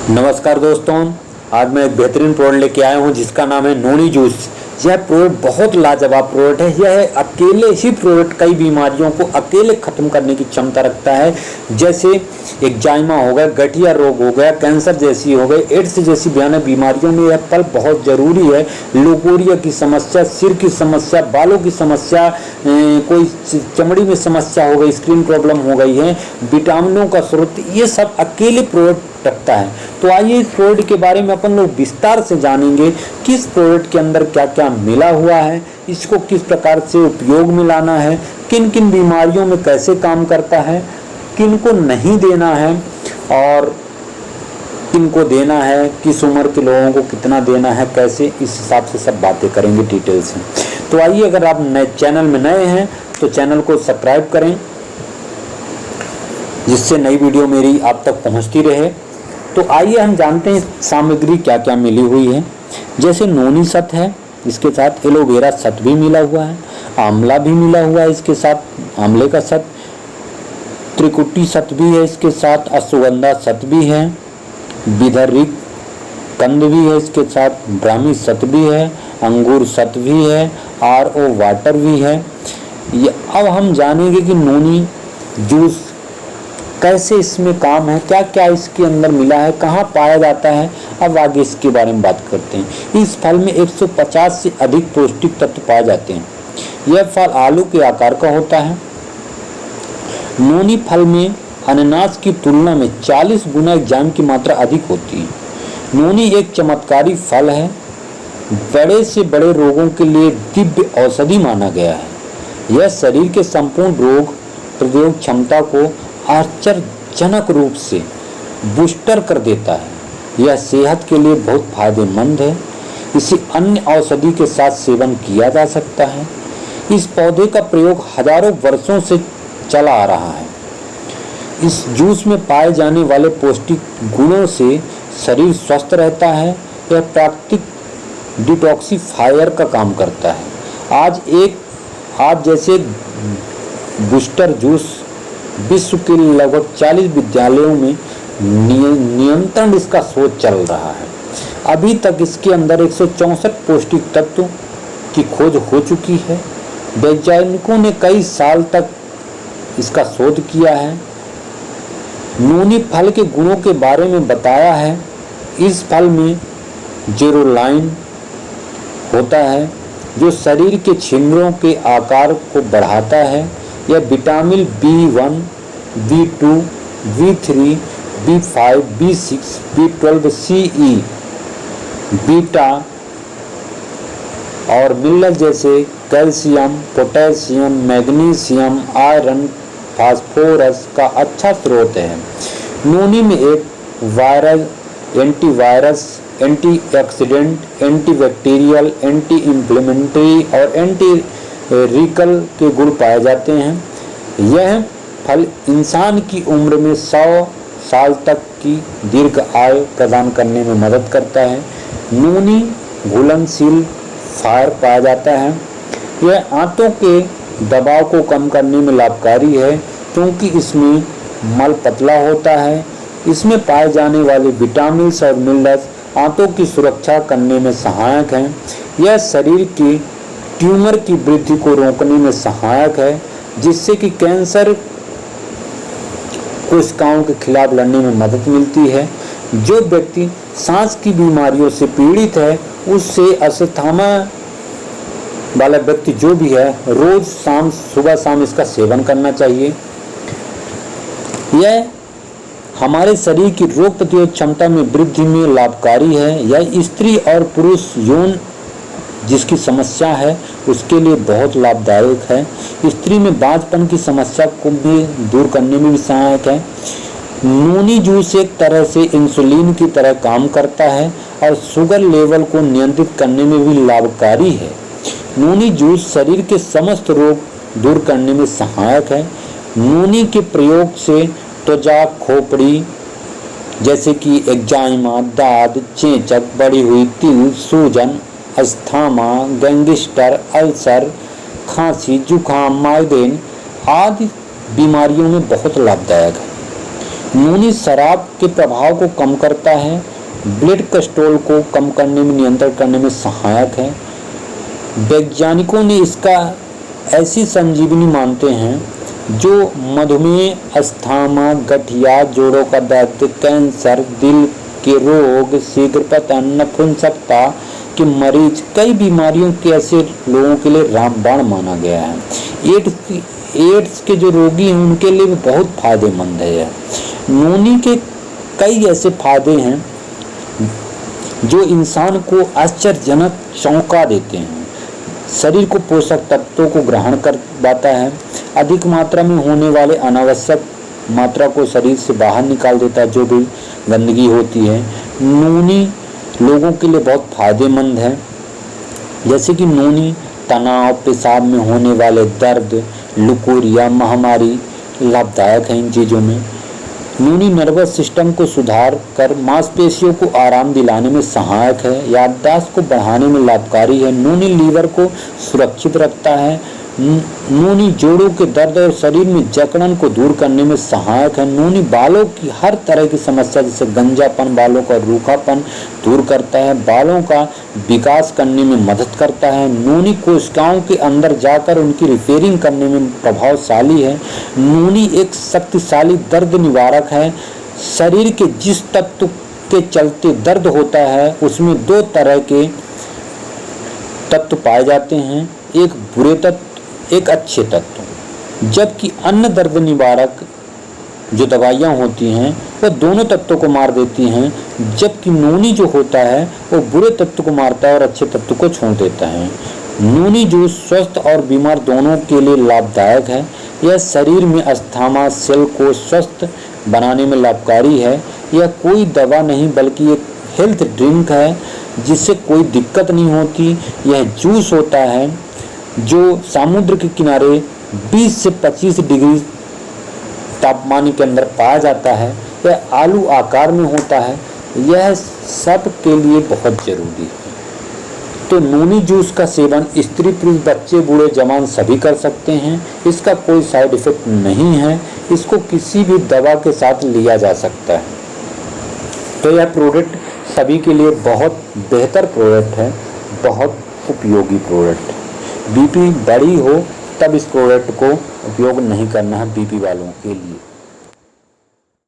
नमस्कार दोस्तों, आज मैं एक बेहतरीन प्रोडक्ट लेके आया हूँ जिसका नाम है नोनी जूस। यह प्रोडक्ट बहुत लाजवाब प्रोडक्ट है। यह अकेले ही प्रोडक्ट कई बीमारियों को अकेले ख़त्म करने की क्षमता रखता है, जैसे एक्जाइमा हो गया, गठिया रोग हो गया, कैंसर जैसी हो गई, एड्स जैसी भयानक बीमारियों में यह फल बहुत ज़रूरी है। लोकोरिया की समस्या, सिर की समस्या, बालों की समस्या, कोई चमड़ी में समस्या हो गई, स्किन प्रॉब्लम हो गई है, विटामिनों का स्रोत, ये सब अकेले प्रोडक्ट रखता है। तो आइए इस प्रोडक्ट के बारे में अपन लोग विस्तार से जानेंगे कि इस प्रोडक्ट के अंदर क्या क्या मिला हुआ है, इसको किस प्रकार से उपयोग में लाना है, किन किन बीमारियों में कैसे काम करता है, किन को नहीं देना है और किन को देना है, किस उम्र के लोगों को कितना देना है, कैसे, इस हिसाब से सब बातें करेंगे डिटेल से। तो आइए, अगर आप नए चैनल में नए हैं तो चैनल को सब्सक्राइब करें जिससे नई वीडियो मेरी आप तक पहुंचती रहे। तो आइए हम जानते हैं सामग्री क्या क्या मिली हुई है। जैसे नोनी सत है, इसके साथ एलोवेरा सत भी मिला हुआ है, आंवला भी मिला हुआ है, इसके साथ आंवले का सत, त्रिकुटी सत भी है, इसके साथ अश्वगंधा सत भी है, विदरिक कंद भी है, इसके साथ ब्राह्मी सत भी है, अंगूर सत भी है, RO वाटर भी है। ये अब हम जानेंगे कि नोनी जूस कैसे इसमें काम है, क्या क्या इसके अंदर मिला है, कहाँ पाया जाता है। अब आगे इसके बारे में बात करते हैं। इस फल में 150 से अधिक पौष्टिक तत्व पाए जाते हैं। यह फल आलू के आकार का होता है। नोनी फल में अनानास की तुलना में 40 गुना एंजाइम की मात्रा अधिक होती है। नोनी एक चमत्कारी फल है। बड़े से बड़े रोगों के लिए दिव्य औषधि माना गया है। यह शरीर के संपूर्ण रोग प्रतिरोधक क्षमता को आश्चर्यजनक रूप से बूस्टर कर देता है। यह सेहत के लिए बहुत फायदेमंद है। इसे अन्य औषधि के साथ सेवन किया जा सकता है। इस पौधे का प्रयोग हजारों वर्षों से चला आ रहा है। इस जूस में पाए जाने वाले पौष्टिक गुणों से शरीर स्वस्थ रहता है। यह प्राकृतिक डिटॉक्सिफायर का काम करता है। आज जैसे बूस्टर जूस विश्व के लगभग 40 विद्यालयों में नियंत्रण इसका शोध चल रहा है। अभी तक इसके अंदर 164 पौष्टिक तत्व की खोज हो चुकी है। वैज्ञानिकों ने कई साल तक इसका शोध किया है। नोनी फल के गुणों के बारे में बताया है। इस फल में जेरोलाइन होता है जो शरीर के छिद्रों के आकार को बढ़ाता है। यह vitamin B1, B2, B3, B5, B6, B12, CE, beta और मिनरल जैसे calcium, potassium, magnesium, iron, phosphorus का अच्छा स्रोत है। नोनी में एक antivirus, antioxidant, antibacterial, anti inflammatory और एंटी रिकल के गुण पाए जाते हैं। यह फल इंसान की उम्र में 100 साल तक की दीर्घ आयु प्रदान करने में मदद करता है। नोनी घुलनशील फायर पाया जाता है। यह आंतों के दबाव को कम करने में लाभकारी है क्योंकि इसमें मल पतला होता है। इसमें पाए जाने वाले विटामिन और मिनरल्स आंतों की सुरक्षा करने में सहायक हैं। यह शरीर की ट्यूमर की वृद्धि को रोकने में सहायक है, जिससे कि कैंसर कोशिकाओं के खिलाफ लड़ने में मदद मिलती है। जो व्यक्ति सांस की बीमारियों से पीड़ित है, उससे अस्थमा वाला व्यक्ति जो भी है, रोज सुबह शाम इसका सेवन करना चाहिए। यह हमारे शरीर की रोग प्रतिरोधक क्षमता में वृद्धि में लाभकारी है। यह स्त्री और पुरुष यौन जिसकी समस्या है उसके लिए बहुत लाभदायक है। स्त्री में बांझपन की समस्या को भी दूर करने में भी सहायक है। नोनी जूस एक तरह से इंसुलिन की तरह काम करता है और शुगर लेवल को नियंत्रित करने में भी लाभकारी है। नोनी जूस शरीर के समस्त रोग दूर करने में सहायक है। नोनी के प्रयोग से त्वचा, खोपड़ी जैसे कि एक्जाइमा, दाद, चेचक, बढ़ी हुई तिल, सूजन, अस्थमा, गैंगस्टर, अल्सर, खांसी, जुखाम, माइग्रेन आदि बीमारियों में बहुत लाभदायक है। नूनी शराब के प्रभाव को कम करता है, ब्लड कोलेस्ट्रॉल को कम करने में, नियंत्रण करने में सहायक है। वैज्ञानिकों ने इसका ऐसी संजीवनी मानते हैं जो मधुमेह, अस्थमा, गठिया, जोड़ों का दर्द, कैंसर, दिल के रोग, शीघ्र पतन, नपुंसकता के मरीज, कई बीमारियों के ऐसे लोगों के लिए रामबाण माना गया है। एड्स के जो रोगी हैं उनके लिए भी बहुत फायदेमंद है। नूनी के कई ऐसे फायदे हैं जो इंसान को आश्चर्यजनक चौंका देते हैं। शरीर को पोषक तत्वों को ग्रहण करवाता है, अधिक मात्रा में होने वाले अनावश्यक मात्रा को शरीर से बाहर निकाल देता है, जो भी गंदगी होती है। नूनी लोगों के लिए बहुत फायदेमंद है, जैसे कि नूनी तनाव, पेशाब में होने वाले दर्द, लुकोरिया, महामारी लाभदायक है इन चीज़ों में। नूनी नर्वस सिस्टम को सुधार कर मांसपेशियों को आराम दिलाने में सहायक है, याददाश्त को बढ़ाने में लाभकारी है। नूनी लीवर को सुरक्षित रखता है। नूनी जोड़ों के दर्द और शरीर में जकड़न को दूर करने में सहायक है। नूनी बालों की हर तरह की समस्या जैसे गंजापन, बालों का रूखापन दूर करता है, बालों का विकास करने में मदद करता है। नूनी कोशिकाओं के अंदर जाकर उनकी रिपेयरिंग करने में प्रभावशाली है। नूनी एक शक्तिशाली दर्द निवारक है। शरीर के जिस तत्व के चलते दर्द होता है उसमें दो तरह के तत्व पाए जाते हैं, एक बुरे तत्व, एक अच्छे तत्व। जबकि अन्य दर्द निवारक जो दवाइयाँ होती हैं वह दोनों तत्वों को मार देती हैं, जबकि नूनी जो होता है वो बुरे तत्व को मारता है और अच्छे तत्व को छोड़ देता है। नूनी जूस स्वस्थ और बीमार दोनों के लिए लाभदायक है। यह शरीर में अस्थमा सेल को स्वस्थ बनाने में लाभकारी है। यह कोई दवा नहीं बल्कि एक हेल्थ ड्रिंक है जिससे कोई दिक्कत नहीं होती। यह जूस होता है जो समुद्र के किनारे 20 से 25 डिग्री तापमान के अंदर पाया जाता है। यह आलू आकार में होता है। यह सब के लिए बहुत जरूरी है। तो नूनी जूस का सेवन स्त्री पुरुष, बच्चे, बूढ़े, जवान सभी कर सकते हैं। इसका कोई साइड इफेक्ट नहीं है। इसको किसी भी दवा के साथ लिया जा सकता है। तो यह प्रोडक्ट सभी के लिए बहुत बेहतर प्रोडक्ट है, बहुत उपयोगी प्रोडक्ट है। बीपी बढ़ी हो तब इस प्रोडक्ट को उपयोग नहीं करना है बीपी वालों के लिए।